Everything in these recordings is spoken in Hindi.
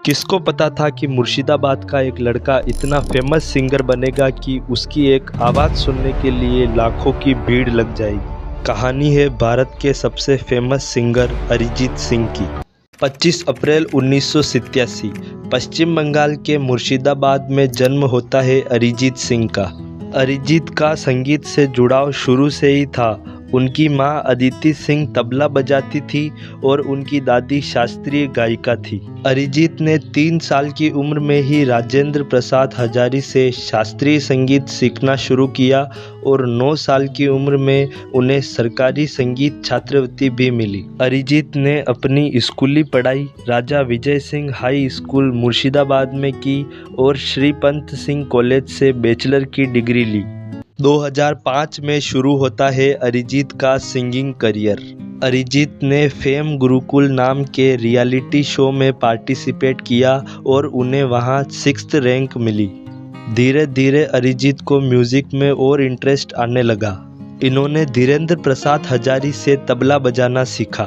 किसको पता था कि मुर्शिदाबाद का एक लड़का इतना फेमस सिंगर बनेगा कि उसकी एक आवाज़ सुनने के लिए लाखों की भीड़ लग जाएगी। कहानी है भारत के सबसे फेमस सिंगर अरिजीत सिंह की। 25 अप्रैल 1987 पश्चिम बंगाल के मुर्शिदाबाद में जन्म होता है अरिजीत सिंह का। अरिजीत का संगीत से जुड़ाव शुरू से ही था। उनकी मां अदिति सिंह तबला बजाती थी और उनकी दादी शास्त्रीय गायिका थी। अरिजीत ने 3 साल की उम्र में ही राजेंद्र प्रसाद हजारी से शास्त्रीय संगीत सीखना शुरू किया और 9 साल की उम्र में उन्हें सरकारी संगीत छात्रवृत्ति भी मिली। अरिजीत ने अपनी स्कूली पढ़ाई राजा विजय सिंह हाई स्कूल मुर्शिदाबाद में की और श्री पंत सिंह कॉलेज से बैचलर की डिग्री ली। 2005 में शुरू होता है अरिजीत का सिंगिंग करियर। अरिजीत ने फेम गुरुकुल नाम के रियलिटी शो में पार्टिसिपेट किया और उन्हें वहां 6th रैंक मिली। धीरे धीरे अरिजीत को म्यूजिक में और इंटरेस्ट आने लगा। इन्होंने धीरेंद्र प्रसाद हजारी से तबला बजाना सीखा।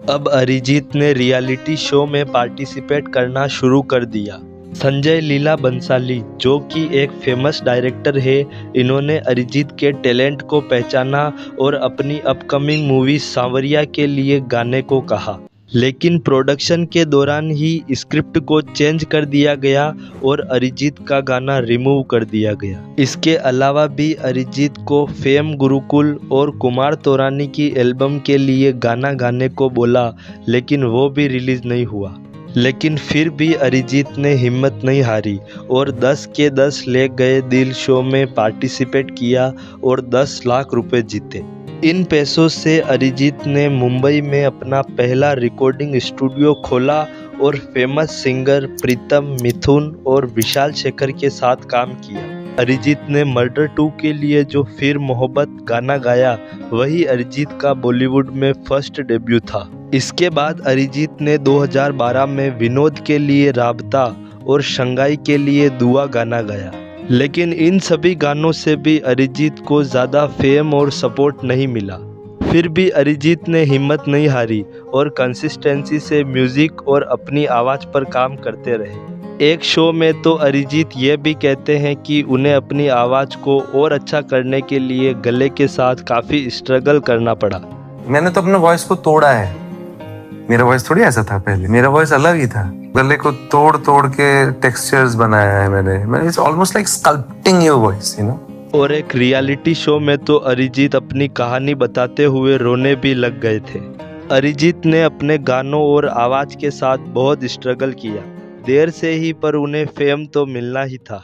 अब अरिजीत ने रियलिटी शो में पार्टिसिपेट करना शुरू कर दिया। संजय लीला बंसाली जो कि एक फेमस डायरेक्टर है, इन्होंने अरिजीत के टैलेंट को पहचाना और अपनी अपकमिंग मूवी सांवरिया के लिए गाने को कहा। लेकिन प्रोडक्शन के दौरान ही स्क्रिप्ट को चेंज कर दिया गया और अरिजीत का गाना रिमूव कर दिया गया। इसके अलावा भी अरिजीत को फेम गुरुकुल और कुमार तोरानी की एल्बम के लिए गाना गाने को बोला, लेकिन वो भी रिलीज नहीं हुआ। लेकिन फिर भी अरिजीत ने हिम्मत नहीं हारी और 10 के 10 ले गए दिल शो में पार्टिसिपेट किया और 10 लाख रुपए जीते। इन पैसों से अरिजीत ने मुंबई में अपना पहला रिकॉर्डिंग स्टूडियो खोला और फेमस सिंगर प्रीतम, मिथुन और विशाल शेखर के साथ काम किया। अरिजीत ने मर्डर 2 के लिए जो फिर मोहब्बत गाना गाया, वही अरिजीत का बॉलीवुड में फर्स्ट डेब्यू था। इसके बाद अरिजीत ने 2012 में विनोद के लिए राबता और शंघाई के लिए दुआ गाना गाया। लेकिन इन सभी गानों से भी अरिजीत को ज़्यादा फेम और सपोर्ट नहीं मिला। फिर भी अरिजीत ने हिम्मत नहीं हारी और कंसिस्टेंसी से म्यूज़िक और अपनी आवाज़ पर काम करते रहे। एक शो में तो अरिजीत ये भी कहते हैं कि उन्हें अपनी आवाज़ को और अच्छा करने के लिए गले के साथ काफ़ी स्ट्रगल करना पड़ा। मैंने तो अपने वॉइस को तोड़ा है। मेरा वॉइस थोड़ी ऐसा था पहले, मेरा वॉइस अलग ही था। गले को तोड़ तोड़ के टेक्सचर्स बनाया है मैंने। It's almost like sculpting your voice, you know. और एक रियलिटी शो में तो अरिजीत अपनी कहानी बताते हुए रोने भी लग गए थे। अरिजीत ने अपने गानों और आवाज़ के साथ बहुत स्ट्रगल किया। देर से ही पर उन्हें फेम तो मिलना ही था।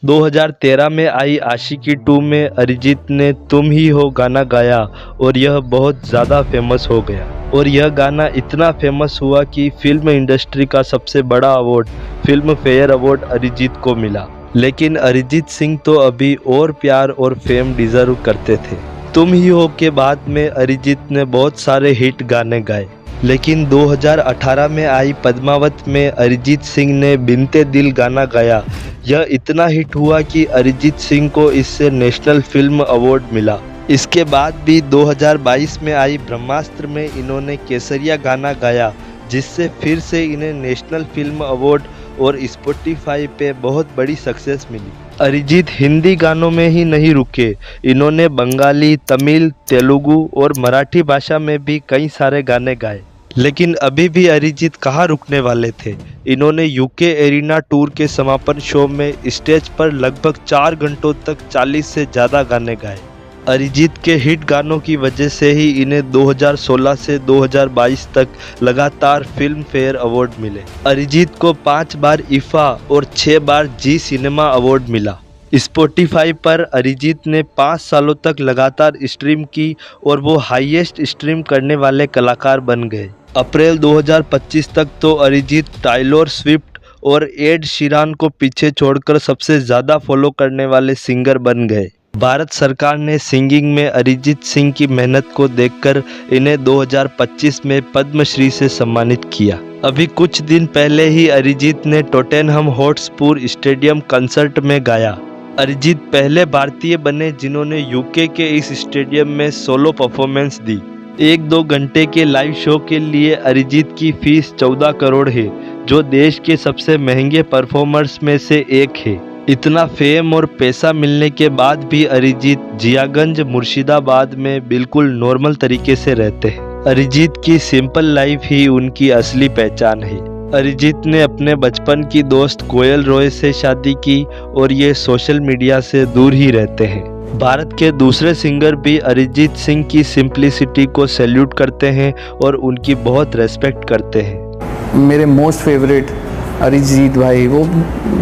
2013 में आई आशिकी 2 में अरिजीत ने तुम ही हो गाना गाया और यह बहुत ज़्यादा फेमस हो गया। और यह गाना इतना फेमस हुआ कि फिल्म इंडस्ट्री का सबसे बड़ा award film fair award Arijit को मिला। लेकिन अरिजीत सिंह तो अभी और प्यार और फेम डिजर्व करते थे। तुम ही हो के बाद में अरिजीत ने बहुत सारे हिट गाने गाए। लेकिन 2018 में आई पद्मावत में अरिजीत सिंह ने बिनते दिल गाना गाया। यह इतना हिट हुआ कि अरिजीत सिंह को इससे नेशनल फिल्म अवार्ड मिला। इसके बाद भी 2022 में आई ब्रह्मास्त्र में इन्होंने केसरिया गाना गाया, जिससे फिर से इन्हें नेशनल फिल्म अवार्ड और स्पॉटिफाई पे बहुत बड़ी सक्सेस मिली। अरिजीत हिंदी गानों में ही नहीं रुके, इन्होंने बंगाली, तमिल, तेलुगु और मराठी भाषा में भी कई सारे गाने गाए। लेकिन अभी भी अरिजीत कहाँ रुकने वाले थे। इन्होंने यूके एरिना टूर के समापन शो में स्टेज पर लगभग 4 घंटों तक 40 से ज़्यादा गाने गाए। अरिजीत के हिट गानों की वजह से ही इन्हें 2016 से 2022 तक लगातार फिल्म फेयर अवार्ड मिले। अरिजीत को 5 बार IFA और 6 बार जी सिनेमा अवार्ड मिला। स्पॉटिफाई पर अरिजीत ने 5 सालों तक लगातार स्ट्रीम की और वो हाईएस्ट स्ट्रीम करने वाले कलाकार बन गए। अप्रैल 2025 तक तो अरिजीत टाइलर स्विफ्ट और एड शीरान को पीछे छोड़कर सबसे ज़्यादा फॉलो करने वाले सिंगर बन गए। भारत सरकार ने सिंगिंग में अरिजीत सिंह की मेहनत को देखकर इन्हें 2025 में पद्मश्री से सम्मानित किया। अभी कुछ दिन पहले ही अरिजीत ने टोटेनहम हॉटस्पर स्टेडियम कंसर्ट में गाया। अरिजीत पहले भारतीय बने जिन्होंने यूके के इस स्टेडियम में सोलो परफॉर्मेंस दी। 1-2 घंटे के लाइव शो के लिए अरिजीत की फीस 14 करोड़ है, जो देश के सबसे महंगे परफॉर्मर्स में से एक है। इतना फेम और पैसा मिलने के बाद भी अरिजीत जियागंज मुर्शिदाबाद में बिल्कुल नॉर्मल तरीके से रहते हैं। अरिजीत की सिंपल लाइफ ही उनकी असली पहचान है। अरिजीत ने अपने बचपन की दोस्त कोयल रॉय से शादी की और ये सोशल मीडिया से दूर ही रहते हैं। भारत के दूसरे सिंगर भी अरिजीत सिंह की सिंप्लिसिटी को सैल्यूट करते हैं और उनकी बहुत रेस्पेक्ट करते हैं। मेरे मोस्ट फेवरेट अरिजीत भाई, वो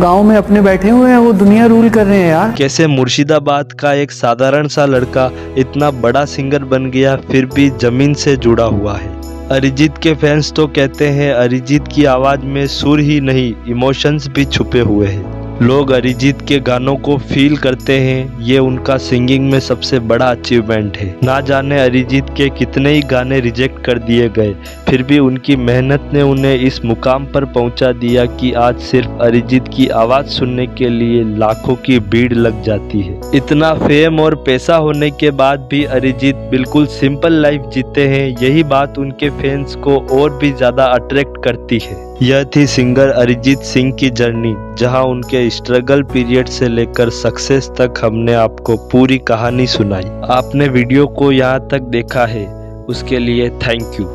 गांव में अपने बैठे हुए हैं, वो दुनिया रूल कर रहे हैं यार। कैसे मुर्शिदाबाद का एक साधारण सा लड़का इतना बड़ा सिंगर बन गया, फिर भी जमीन से जुड़ा हुआ है। अरिजीत के फैंस तो कहते हैं अरिजीत की आवाज में सुर ही नहीं, इमोशंस भी छुपे हुए हैं। लोग अरिजीत के गानों को फील करते हैं, ये उनका सिंगिंग में सबसे बड़ा अचीवमेंट है। ना जाने अरिजीत के कितने ही गाने रिजेक्ट कर दिए गए, फिर भी उनकी मेहनत ने उन्हें इस मुकाम पर पहुंचा दिया कि आज सिर्फ अरिजीत की आवाज सुनने के लिए लाखों की भीड़ लग जाती है। इतना फेम और पैसा होने के बाद भी अरिजीत बिल्कुल सिंपल लाइफ जीते हैं, यही बात उनके फैंस को और भी ज्यादा अट्रैक्ट करती है। यह थी सिंगर अरिजीत सिंह की जर्नी, जहां उनके स्ट्रगल पीरियड से लेकर सक्सेस तक हमने आपको पूरी कहानी सुनाई। आपने वीडियो को यहाँ तक देखा है, उसके लिए थैंक यू।